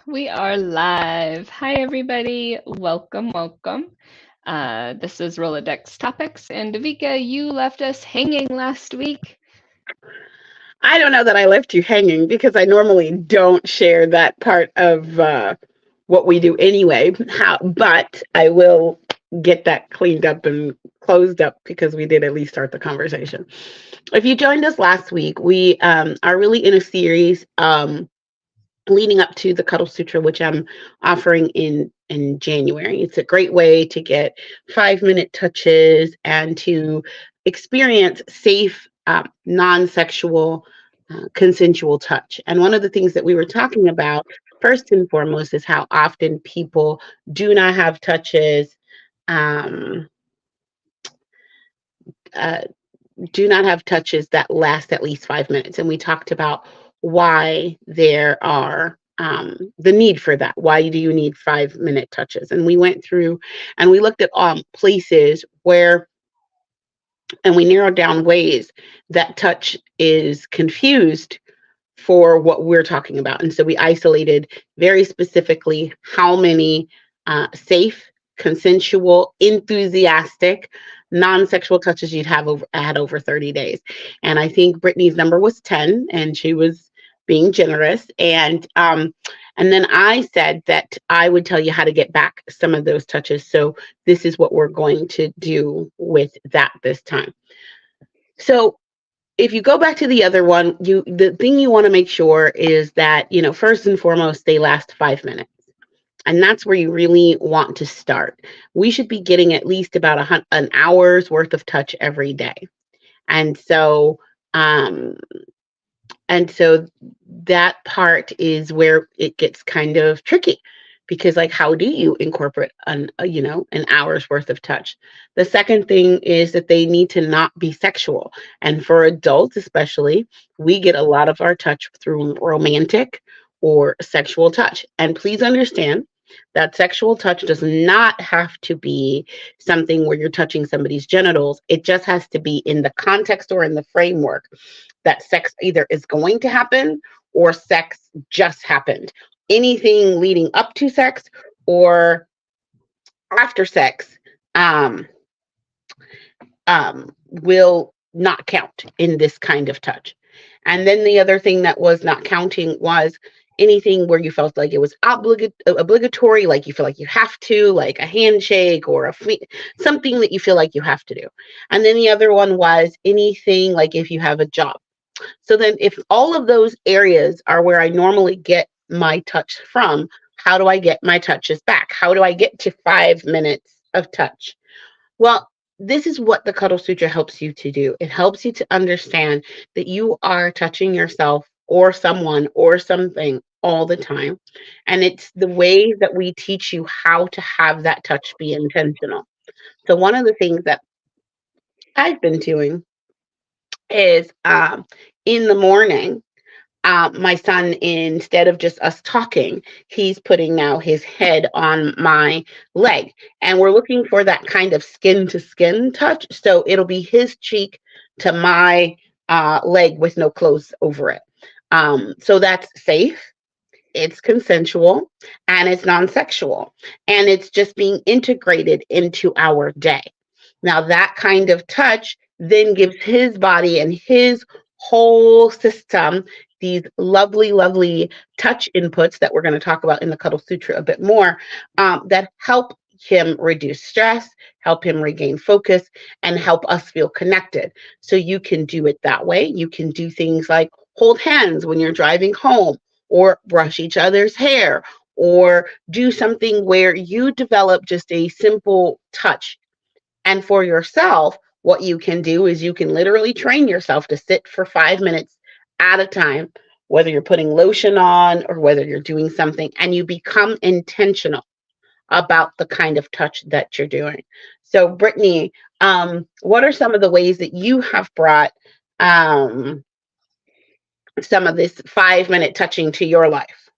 We are live. Hi, everybody. Welcome, welcome. This is Rolodex Topics, and DeVika, you left us hanging last week. I don't know that I left you hanging because I normally don't share that part of what we do anyway. But I will get that cleaned up and closed up because we did at least start the conversation. If you joined us last week, we are really in a series leading up to the Cuddle Sutra, which I'm offering in January. It's a great way to get 5-minute touches and to experience safe, non-sexual, consensual touch. And one of the things that we were talking about first and foremost is how often people do not have touches. Um, uh, do not have touches that last at least 5 minutes. And we talked about why there are the need for that. Why do you need 5-minute touches? And we went through and we looked at places where, and we narrowed down ways that touch is confused for what we're talking about. And so we isolated very specifically how many safe, consensual, enthusiastic, non-sexual touches you'd have had over 30 days. And I think Brittany's number was 10, and she was being generous. And then I said that I would tell you how to get back some of those touches. So this is what we're going to do with that this time. So if you go back to the other one, the thing you want to make sure is that, first and foremost, they last 5 minutes. And that's where you really want to start. We should be getting at least about an hour's worth of touch every day. And so, um, and so that part is where it gets kind of tricky because like how do you incorporate an hour's worth of touch? The second thing is that they need to not be sexual. And for adults especially, we get a lot of our touch through romantic or sexual touch. And please understand that sexual touch does not have to be something where you're touching somebody's genitals. It just has to be in the context or in the framework that sex either is going to happen or sex just happened. Anything leading up to sex or after sex um, will not count in this kind of touch. And then the other thing that was not counting was anything where you felt like it was obligatory, like you feel like you have to, like a handshake or something that you feel like you have to do. And then the other one was anything like if you have a job. So then if all of those areas are where I normally get my touch from, how do I get my touches back? How do I get to 5 minutes of touch? Well, this is what the Cuddle Sutra helps you to do. It helps you to understand that you are touching yourself or someone or something all the time. And it's the way that we teach you how to have that touch be intentional. So one of the things that I've been doing is in the morning, my son, instead of just us talking, he's putting now his head on my leg. And we're looking for that kind of skin to skin touch. So it'll be his cheek to my leg with no clothes over it. So that's safe. It's consensual and it's non sexual. And it's just being integrated into our day. Now, that kind of touch then gives his body and his whole system these lovely, lovely touch inputs that we're going to talk about in the Cuddle Sutra a bit more that help him reduce stress, help him regain focus, and help us feel connected. So you can do it that way. You can do things like hold hands when you're driving home, or brush each other's hair, or do something where you develop just a simple touch. And for yourself, what you can do is you can literally train yourself to sit for 5 minutes at a time, whether you're putting lotion on or whether you're doing something, and you become intentional about the kind of touch that you're doing. So, Brittany, what are some of the ways that you have brought um, some of this 5-minute touching to your life?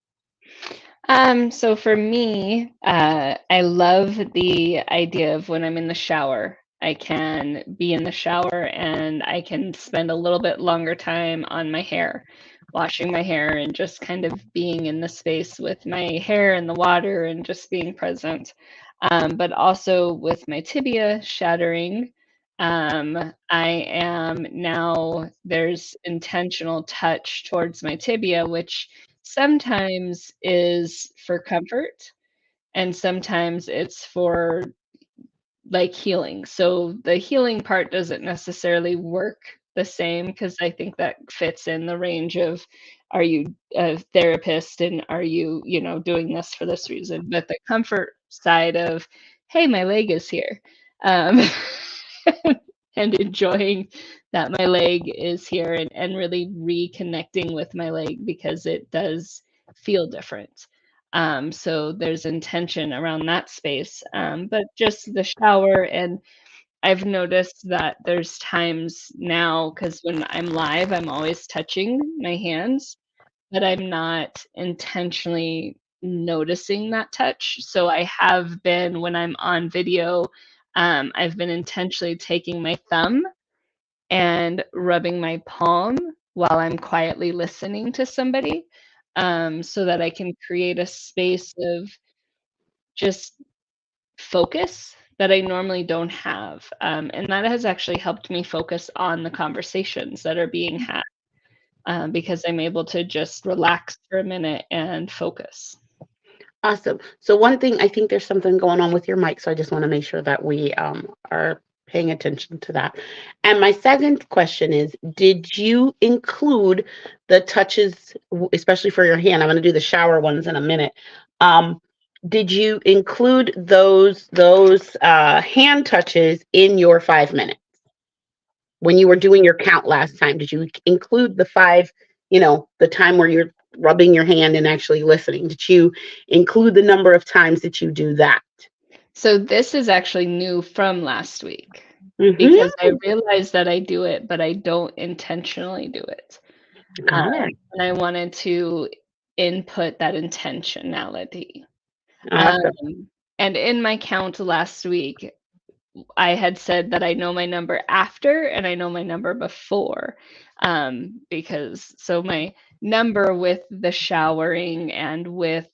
So for me, I love the idea of when I'm in the shower. I can be in the shower and I can spend a little bit longer time on my hair washing my hair and just kind of being in the space with my hair in the water and just being present. But also with my tibia shattering, I am now, there's intentional touch towards my tibia, which sometimes is for comfort and sometimes it's for like healing. So the healing part doesn't necessarily work the same because I think that fits in the range of, are you a therapist and are you, doing this for this reason? But the comfort side of, hey, my leg is here. Um, and enjoying that my leg is here and really reconnecting with my leg because it does feel different. So there's intention around that space. But just the shower, and I've noticed that there's times now, because when I'm live, I'm always touching my hands, but I'm not intentionally noticing that touch. So I have been, when I'm on video, I've been intentionally taking my thumb and rubbing my palm while I'm quietly listening to somebody, so that I can create a space of just focus that I normally don't have. And that has actually helped me focus on the conversations that are being had, because I'm able to just relax for a minute and focus. Awesome. So one thing, I think there's something going on with your mic, so I just want to make sure that we are paying attention to that. And my second question is, did you include the touches, especially for your hand? I'm going to do the shower ones in a minute. Did you include those hand touches in your 5 minutes? When you were doing your count last time, did you include the 5, the time where you're rubbing your hand and actually listening? Did you include the number of times that you do that? So this is actually new from last week Mm-hmm. because I realized that I do it, but I don't intentionally do it. Got it. And I wanted to input that intentionality. Awesome. And in my count last week, I had said that I know my number after and I know my number before. Because so my number with the showering and with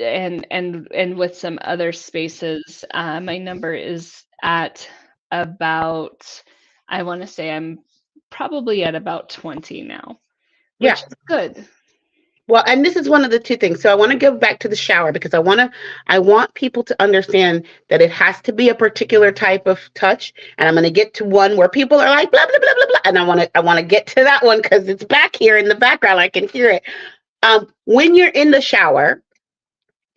and with some other spaces, my number is at about, I want to say I'm probably at about 20 now, Yeah. which is good. Well, and this is one of the two things. So I want to go back to the shower because I want people to understand that it has to be a particular type of touch. And I'm going to get to one where people are like blah blah blah blah blah, and I want to get to that one because it's back here in the background. I can hear it. When you're in the shower,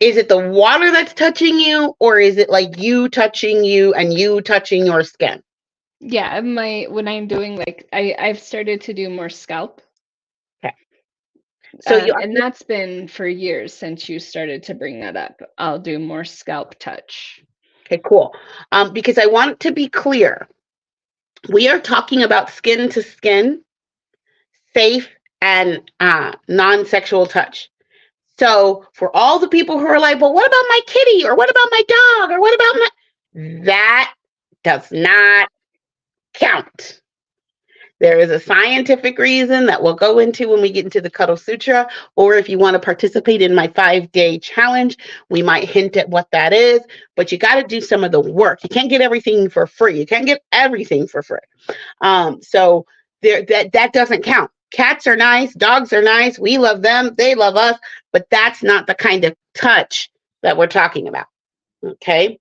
is it the water that's touching you, or is it like you touching you and you touching your skin? Yeah, when I'm doing like I've started to do more scalp. Okay. So And that's been for years since you started to bring that up. I'll do more scalp touch. okay, cool. Because I want to be clear. We are talking about skin to skin, safe and non-sexual touch. So for all the people who are like, well, what about my kitty? Or what about my dog? Or what about that does not count. There is a scientific reason that we'll go into when we get into the Cuddle Sutra, or if you want to participate in my 5-day challenge, we might hint at what that is, but you got to do some of the work. You can't get everything for free. You can't get everything for free. So that doesn't count. Cats are nice, dogs are nice, we love them, they love us, but that's not the kind of touch that we're talking about. Okay?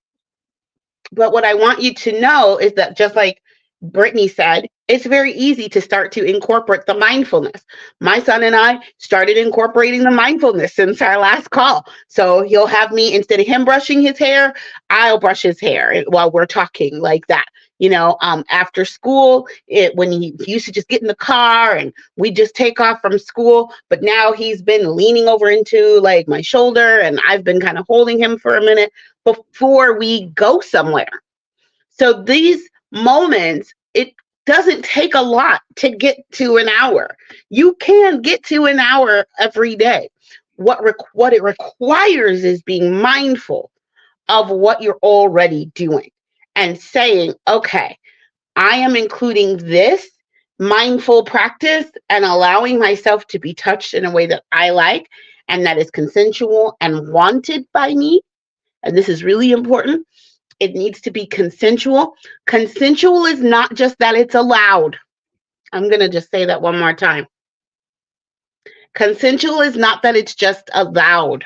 But what I want you to know is that, just like Brittany said, it's very easy to start to incorporate the mindfulness. My son and I started incorporating the mindfulness since our last call. So he'll have me, instead of him brushing his hair, I'll brush his hair while we're talking like that. After school, when he used to just get in the car and we just take off from school, but now he's been leaning over into like my shoulder and I've been kind of holding him for a minute before we go somewhere. So these moments, it doesn't take a lot to get to an hour. You can get to an hour every day. What it requires is being mindful of what you're already doing and saying, okay, I am including this mindful practice and allowing myself to be touched in a way that I like and that is consensual and wanted by me. And this is really important. It needs to be consensual. Consensual is not just that it's allowed. I'm going to just say that one more time. Consensual is not that it's just allowed.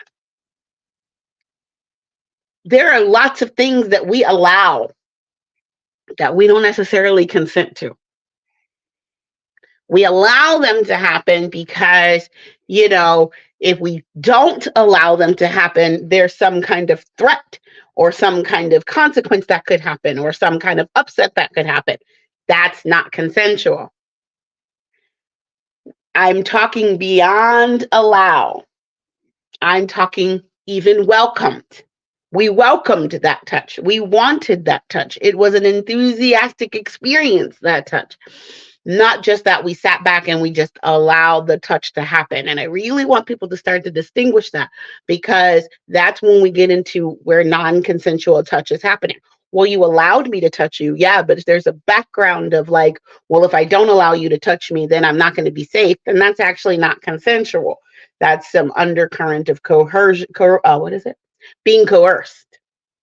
There are lots of things that we allow that we don't necessarily consent to. We allow them to happen because, if we don't allow them to happen, there's some kind of threat or some kind of consequence that could happen or some kind of upset that could happen. That's not consensual. I'm talking beyond allow. I'm talking even welcomed. We welcomed that touch. We wanted that touch. It was an enthusiastic experience, that touch. Not just that we sat back and we just allowed the touch to happen. And I really want people to start to distinguish that, because that's when we get into where non-consensual touch is happening. Well, you allowed me to touch you. Yeah, but if there's a background of like, well, if I don't allow you to touch me, then I'm not going to be safe. And that's actually not consensual. That's some undercurrent of coercion. What is it? Being coerced.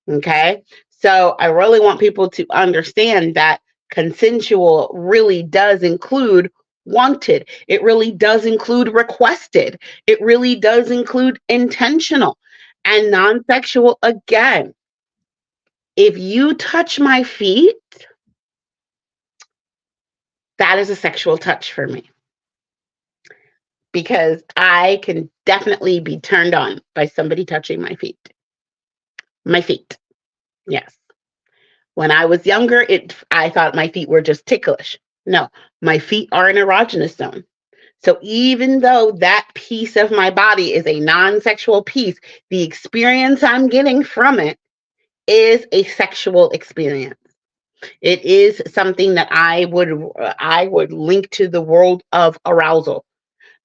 Okay. So I really want people to understand that consensual really does include wanted. It really does include requested. It really does include intentional and non-sexual. Again, if you touch my feet, that is a sexual touch for me, because I can definitely be turned on by somebody touching my feet. My feet. Yes. When I was younger, I thought my feet were just ticklish. No, my feet are an erogenous zone. So even though that piece of my body is a non-sexual piece, the experience I'm getting from it is a sexual experience. It is something that I would link to the world of arousal.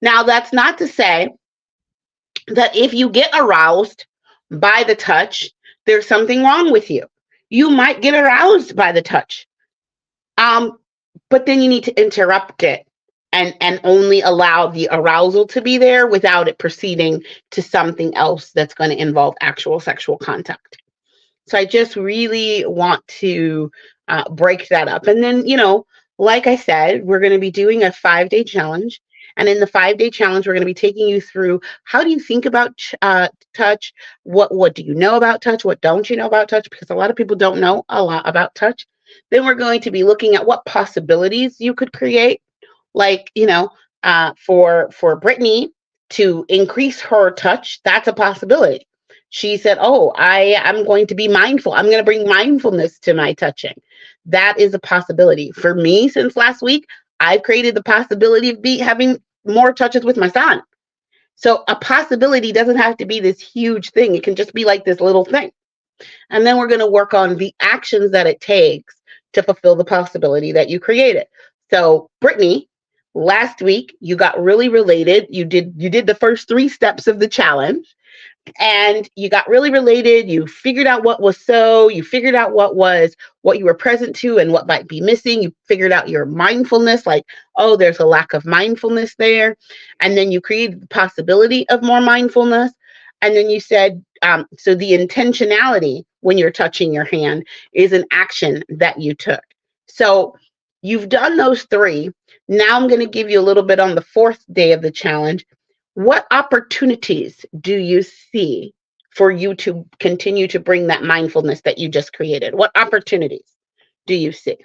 Now, that's not to say that if you get aroused by the touch, there's something wrong with you. You might get aroused by the touch. But then you need to interrupt it and only allow the arousal to be there without it proceeding to something else that's going to involve actual sexual contact. So I just really want to break that up. And then, like I said, we're going to be doing a 5-day challenge. And in the 5-day challenge, we're going to be taking you through, how do you think about touch? What do you know about touch? What don't you know about touch? Because a lot of people don't know a lot about touch. Then we're going to be looking at what possibilities you could create, like, for Brittany to increase her touch. That's a possibility. She said, oh, I'm going to be mindful. I'm going to bring mindfulness to my touching. That is a possibility. For me, since last week, I've created the possibility of having more touches with my son. So a possibility doesn't have to be this huge thing. It can just be like this little thing. And then we're going to work on the actions that it takes to fulfill the possibility that you created. So, Brittany, last week you got really related. You did the first 3 steps of the challenge. And you got really related. You figured out what was you figured out what you were present to and what might be missing. You figured out your mindfulness, like, oh, there's a lack of mindfulness there. And then you created the possibility of more mindfulness. And then you said, so the intentionality when you're touching your hand is an action that you took. So you've done those 3. Now I'm going to give you a little bit on the 4th day of the challenge. What opportunities do you see for you to continue to bring that mindfulness that you just created? What opportunities do you see?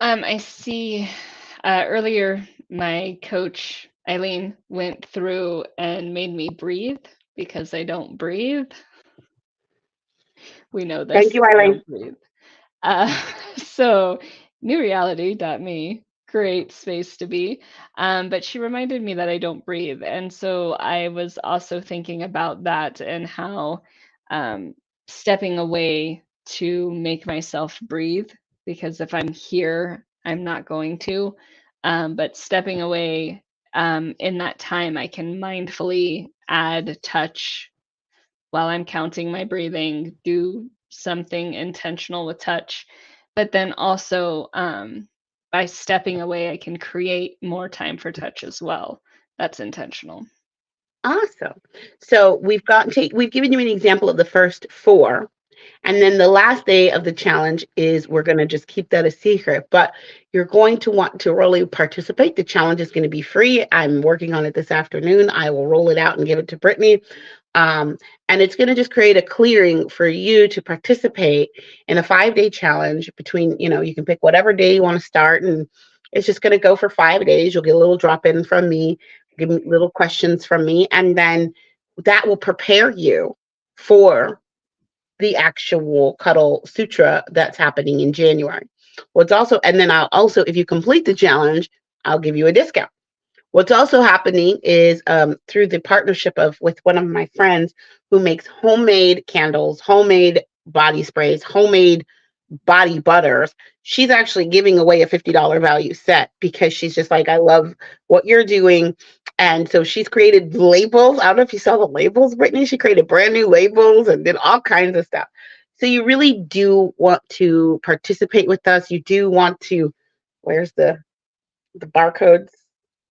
I see earlier my coach, Eileen, went through and made me breathe because I don't breathe. We know this. Thank you, Eileen. So new reality.me, great space to be. But she reminded me that I don't breathe. And so I was also thinking about that and how stepping away to make myself breathe, because if I'm here, I'm not going to. But stepping away in that time, I can mindfully add touch while I'm counting my breathing, do something intentional with touch. But then also by stepping away, I can create more time for touch as well. That's intentional. Awesome. So we've given you an example of the first 4. And then the last day of the challenge is we're going to just keep that a secret, but you're going to want to really participate. The challenge is going to be free. I'm working on it this afternoon. I will roll it out and give it to Brittany. And it's going to just create a clearing for you to participate in a 5-day challenge between, you can pick whatever day you want to start. And it's just going to go for 5 days. You'll get a little drop in from me, give me little questions from me. And then that will prepare you for the actual Cuddle Sutra that's happening in January. And then I'll also, if you complete the challenge, I'll give you a discount. What's also happening is through the partnership with one of my friends who makes homemade candles, homemade body sprays, homemade body butters. She's actually giving away a $50 value set because she's just like, I love what you're doing. And so she's created labels. I don't know if you saw the labels, Brittany. She created brand new labels and did all kinds of stuff. So you really do want to participate with us. You do want to, where's the barcodes?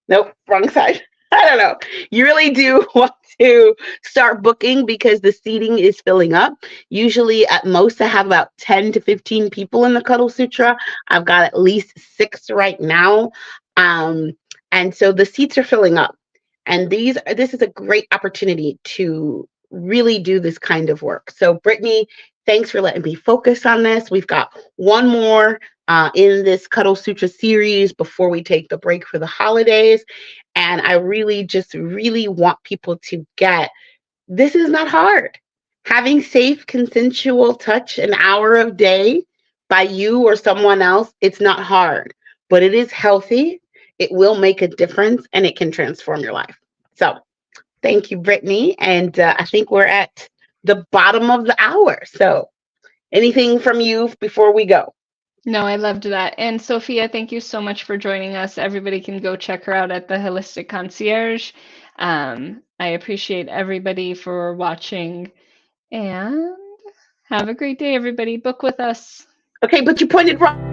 Nope, wrong side. I don't know. You really do want to start booking because the seating is filling up. Usually at most I have about 10 to 15 people in the Cuddle Sutra. I've got at least 6 right now. And so the seats are filling up. And this is a great opportunity to really do this kind of work. So Brittany, thanks for letting me focus on this. We've got one more in this Cuddle Sutra series before we take the break for the holidays. And I really want people to get, this is not hard. Having safe, consensual touch an hour of day by you or someone else, it's not hard, but it is healthy. It will make a difference and it can transform your life. So thank you, Brittany. And I think we're at the bottom of the hour. So anything from you before we go? No, I loved that. And Sophia, thank you so much for joining us. Everybody can go check her out at the Holistic Concierge. I appreciate everybody for watching and have a great day, everybody. Book with us. Okay, but you pointed wrong.